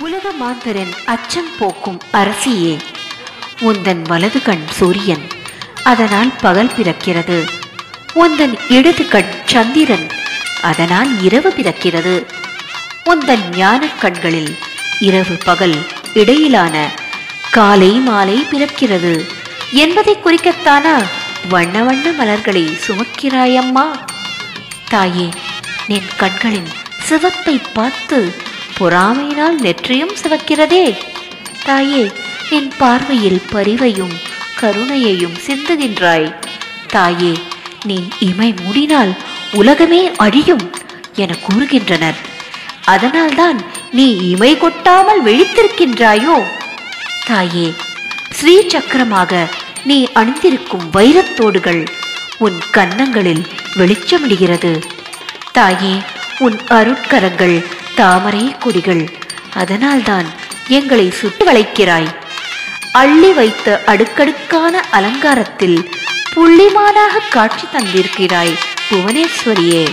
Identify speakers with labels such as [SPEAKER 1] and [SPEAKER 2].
[SPEAKER 1] உலக மாந்தரின் அச்சம் போக்கும் அரசியே, உந்தன் வலது கண் சூரியன், அதனால் பகல் பிறக்கிறது. உந்தன் இடது கண் சந்திரன், அதனால் இரவு பிறக்கிறது. உந்தன் ஞான கண்களில் இரவு பகல் இடையிலான காலை மாலை பிறக்கிறது என்பதை குறிக்கத்தானா வண்ண வண்ண மலர்களை சுமக்கிறாயம்மா? தாயே, நின் கண்களின் சிவப்பை பார்த்து பொறாமையினால் நெற்றியும் சிவக்கிறதே. தாயே, என் பார்வையில் பரிவையும் கருணையையும் சிந்துகின்றாய். தாயே, நீ இமை மூடினால் உலகமே அழியும் என கூறுகின்றனர். அதனால்தான் நீ இமை கொட்டாமல் விழித்திருக்கின்றாயோ? தாயே, ஸ்ரீ சக்கரமாக நீ அணிந்திருக்கும் வைரத்தோடுகள் உன் கன்னங்களில் வெளிச்சமிடுகிறது. தாயே, உன் அருட்கரங்கள் தாமரை கொடிகள், அதனால்தான் எங்களை சுட்டு வளைக்கிறாய். அள்ளி வைத்த அடுக்கடுக்கான அலங்காரத்தில் புள்ளிமானாக காட்சி தந்திருக்கிறாய் புவனேஸ்வரியே.